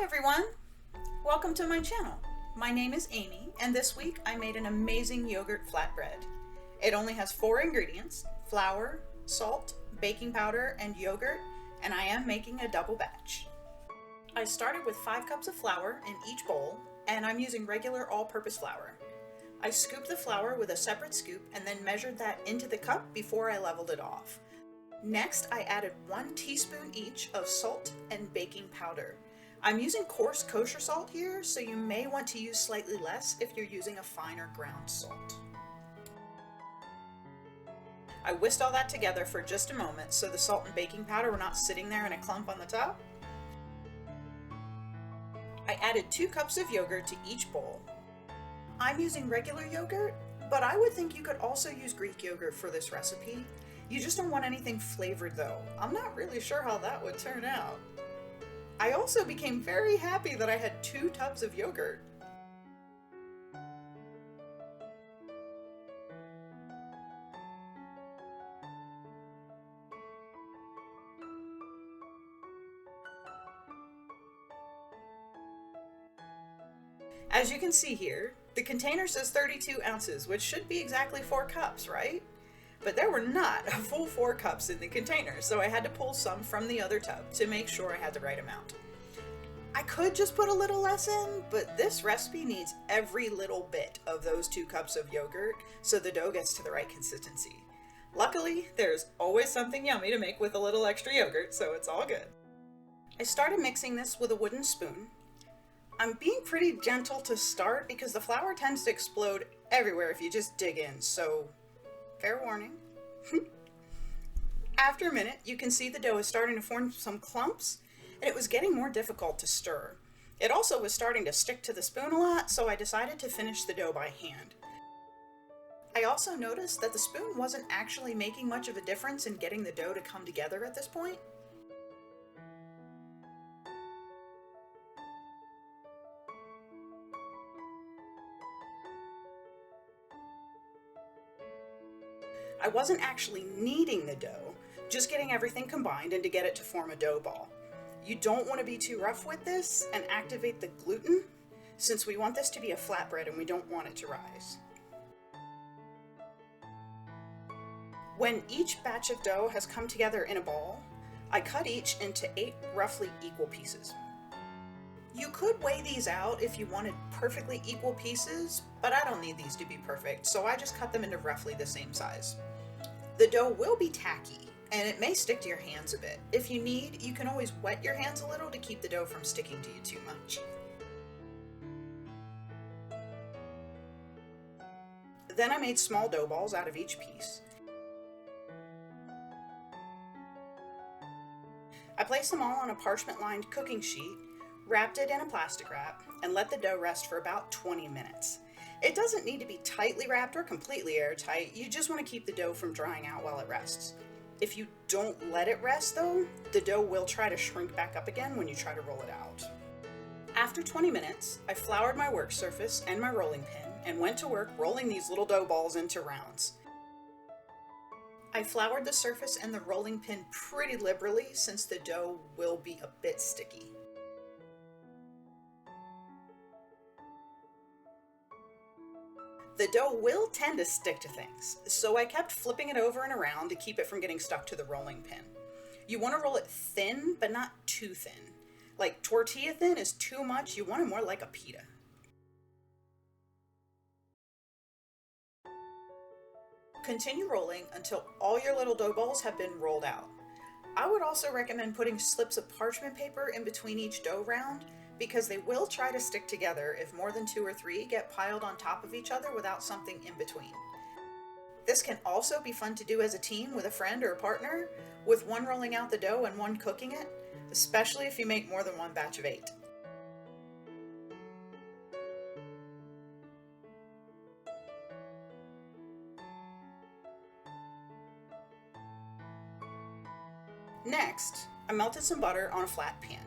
everyone! Welcome to my channel. My name is Amy, and this week I made an amazing yogurt flatbread. It only has 4 ingredients: flour, salt, baking powder, and yogurt, and I am making a double batch. I started with 5 cups of flour in each bowl, and I'm using regular all-purpose flour. I scooped the flour with a separate scoop and then measured that into the cup before I leveled it off. Next, I added 1 teaspoon each of salt and baking powder. I'm using coarse kosher salt here, so you may want to use slightly less if you're using a finer ground salt. I whisked all that together for just a moment so the salt and baking powder were not sitting there in a clump on the top. I added 2 cups of yogurt to each bowl. I'm using regular yogurt, but I would think you could also use Greek yogurt for this recipe. You just don't want anything flavored though. I'm not really sure how that would turn out. I also became very happy that I had 2 tubs of yogurt. As you can see here, the container says 32 ounces, which should be exactly 4 cups, right? But there were not a full 4 cups in the container, so I had to pull some from the other tub to make sure I had the right amount. I could just put a little less in, but this recipe needs every little bit of those 2 cups of yogurt so the dough gets to the right consistency. Luckily, there's always something yummy to make with a little extra yogurt, so it's all good. I started mixing this with a wooden spoon. I'm being pretty gentle to start because the flour tends to explode everywhere if you just dig in, so fair warning. After a minute, you can see the dough is starting to form some clumps, and it was getting more difficult to stir. It also was starting to stick to the spoon a lot, so I decided to finish the dough by hand. I also noticed that the spoon wasn't actually making much of a difference in getting the dough to come together at this point. I wasn't actually kneading the dough, just getting everything combined and to get it to form a dough ball. You don't want to be too rough with this and activate the gluten, since we want this to be a flatbread and we don't want it to rise. When each batch of dough has come together in a ball, I cut each into 8 roughly equal pieces. You could weigh these out if you wanted perfectly equal pieces, but I don't need these to be perfect, so I just cut them into roughly the same size. The dough will be tacky, and it may stick to your hands a bit. If you need, you can always wet your hands a little to keep the dough from sticking to you too much. Then I made small dough balls out of each piece. I placed them all on a parchment-lined cooking sheet, wrapped it in a plastic wrap, and let the dough rest for about 20 minutes. It doesn't need to be tightly wrapped or completely airtight, you just want to keep the dough from drying out while it rests. If you don't let it rest though, the dough will try to shrink back up again when you try to roll it out. After 20 minutes, I floured my work surface and my rolling pin and went to work rolling these little dough balls into rounds. I floured the surface and the rolling pin pretty liberally since the dough will be a bit sticky. The dough will tend to stick to things, so I kept flipping it over and around to keep it from getting stuck to the rolling pin. You want to roll it thin, but not too thin. Like tortilla thin is too much, you want it more like a pita. Continue rolling until all your little dough balls have been rolled out. I would also recommend putting slips of parchment paper in between each dough round, because they will try to stick together if more than 2 or 3 get piled on top of each other without something in between. This can also be fun to do as a team with a friend or a partner, with one rolling out the dough and one cooking it, especially if you make more than one batch of 8. Next, I melted some butter on a flat pan.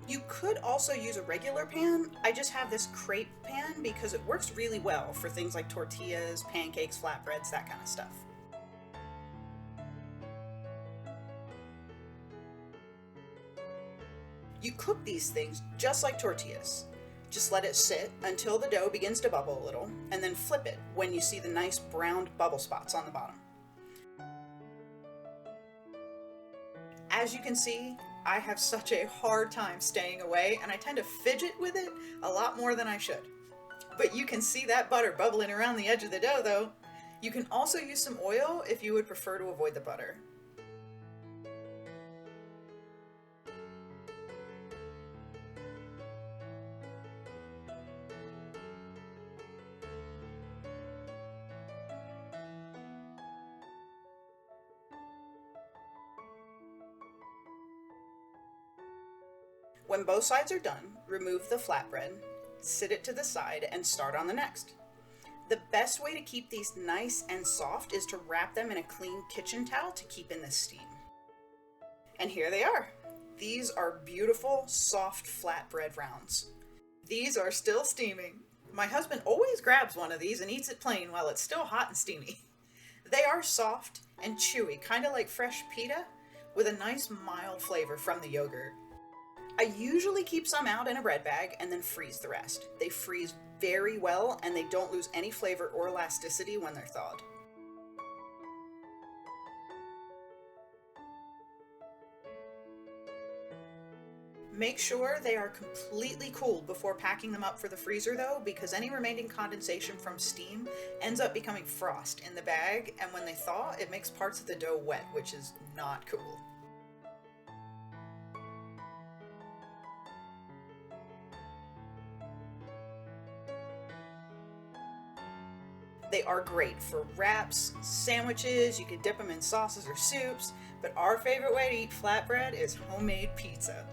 You could also use a regular pan. I just have this crepe pan because it works really well for things like tortillas, pancakes, flatbreads, that kind of stuff. You could cook these things just like tortillas. Just let it sit until the dough begins to bubble a little, and then flip it when you see the nice browned bubble spots on the bottom. As you can see, I have such a hard time staying away, and I tend to fidget with it a lot more than I should. But you can see that butter bubbling around the edge of the dough though. You can also use some oil if you would prefer to avoid the butter. When both sides are done, remove the flatbread, sit it to the side, and start on the next. The best way to keep these nice and soft is to wrap them in a clean kitchen towel to keep in the steam. And here they are. These are beautiful, soft flatbread rounds. These are still steaming. My husband always grabs one of these and eats it plain while it's still hot and steamy. They are soft and chewy, kind of like fresh pita, with a nice mild flavor from the yogurt. I usually keep some out in a bread bag and then freeze the rest. They freeze very well and they don't lose any flavor or elasticity when they're thawed. Make sure they are completely cooled before packing them up for the freezer though, because any remaining condensation from steam ends up becoming frost in the bag, and when they thaw, it makes parts of the dough wet, which is not cool. They are great for wraps, sandwiches, you can dip them in sauces or soups, but our favorite way to eat flatbread is homemade pizza.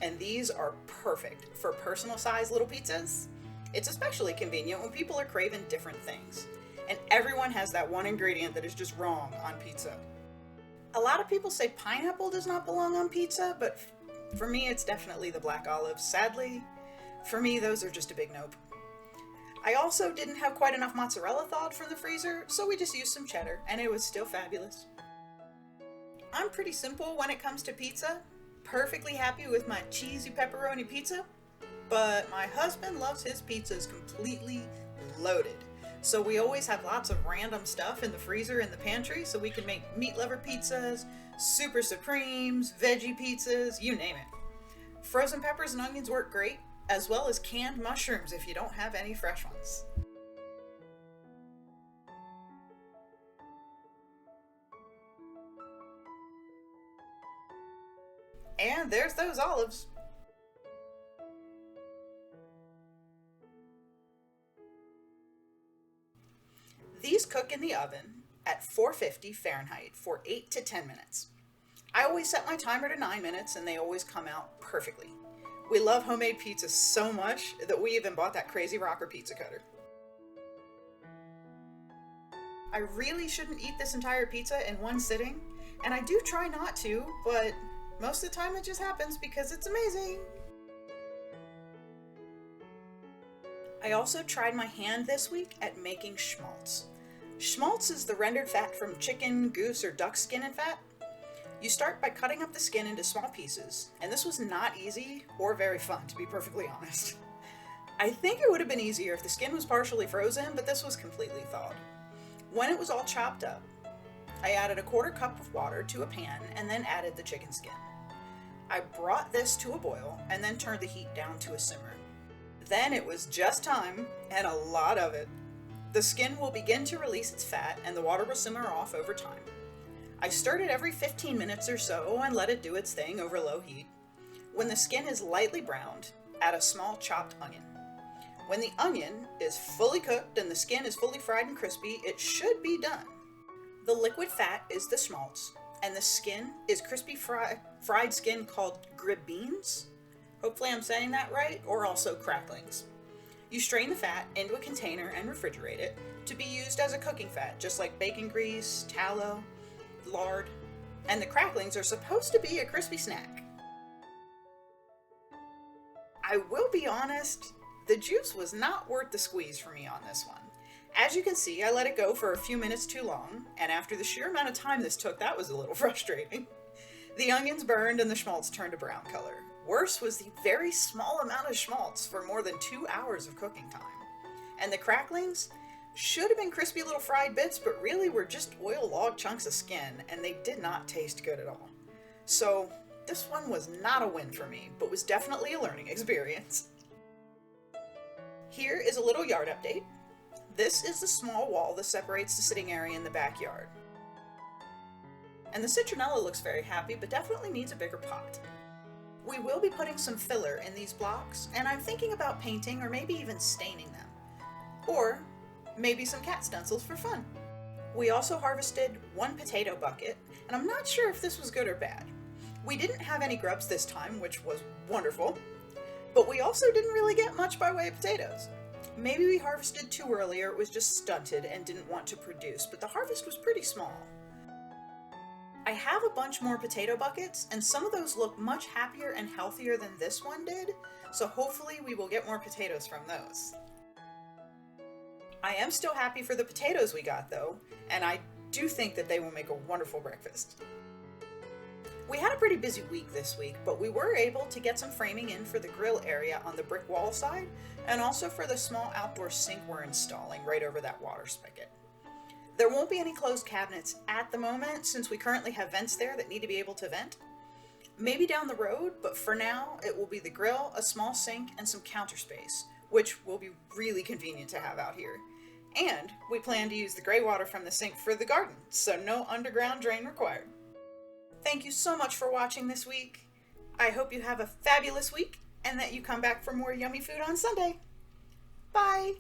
And these are perfect for personal size little pizzas. It's especially convenient when people are craving different things. And everyone has that one ingredient that is just wrong on pizza. A lot of people say pineapple does not belong on pizza, but for me it's definitely the black olives. Sadly, for me those are just a big nope. I also didn't have quite enough mozzarella thawed from the freezer, so we just used some cheddar, and it was still fabulous. I'm pretty simple when it comes to pizza. Perfectly happy with my cheesy pepperoni pizza, but my husband loves his pizzas completely loaded. So we always have lots of random stuff in the freezer in the pantry, so we can make meat lover pizzas, super supremes, veggie pizzas, you name it. Frozen peppers and onions work great, as well as canned mushrooms if you don't have any fresh ones. And there's those olives. These cook in the oven at 450 Fahrenheit for 8 to 10 minutes. I always set my timer to 9 minutes and they always come out perfectly. We love homemade pizza so much that we even bought that crazy rocker pizza cutter. I really shouldn't eat this entire pizza in one sitting, and I do try not to, but most of the time it just happens because it's amazing. I also tried my hand this week at making schmaltz. Schmaltz is the rendered fat from chicken, goose, or duck skin and fat. You start by cutting up the skin into small pieces, and this was not easy or very fun, to be perfectly honest. I think it would have been easier if the skin was partially frozen, but this was completely thawed. When it was all chopped up, I added a 1/4 cup of water to a pan and then added the chicken skin. I brought this to a boil and then turned the heat down to a simmer. Then it was just time, and a lot of it. The skin will begin to release its fat and the water will simmer off over time. I stirred it every 15 minutes or so and let it do its thing over low heat. When the skin is lightly browned, add a small chopped onion. When the onion is fully cooked and the skin is fully fried and crispy, it should be done. The liquid fat is the schmaltz, and the skin is crispy fried skin called gribeens. Hopefully I'm saying that right, or also cracklings. You strain the fat into a container and refrigerate it to be used as a cooking fat, just like bacon grease, tallow, lard, and the cracklings are supposed to be a crispy snack. I will be honest, the juice was not worth the squeeze for me on this one. As you can see, I let it go for a few minutes too long, and after the sheer amount of time this took, that was a little frustrating. The onions burned and the schmaltz turned a brown color. Worse was the very small amount of schmaltz for more than 2 hours of cooking time. And the cracklings should have been crispy little fried bits, but really were just oil log chunks of skin, and they did not taste good at all. So this one was not a win for me, but was definitely a learning experience. Here is a little yard update. This is the small wall that separates the sitting area in the backyard. And the citronella looks very happy, but definitely needs a bigger pot. We will be putting some filler in these blocks, and I'm thinking about painting or maybe even staining them. Or maybe some cat stencils for fun. We also harvested 1 potato bucket, and I'm not sure if this was good or bad. We didn't have any grubs this time, which was wonderful, but we also didn't really get much by way of potatoes. Maybe we harvested too early, or it was just stunted and didn't want to produce, but the harvest was pretty small. I have a bunch more potato buckets, and some of those look much happier and healthier than this one did, so hopefully we will get more potatoes from those. I am still happy for the potatoes we got though, and I do think that they will make a wonderful breakfast. We had a pretty busy week this week, but we were able to get some framing in for the grill area on the brick wall side, and also for the small outdoor sink we're installing right over that water spigot. There won't be any closed cabinets at the moment, since we currently have vents there that need to be able to vent. Maybe down the road, but for now it will be the grill, a small sink, and some counter space, which will be really convenient to have out here. And we plan to use the gray water from the sink for the garden, so no underground drain required. Thank you so much for watching this week. I hope you have a fabulous week and that you come back for more yummy food on Sunday. Bye!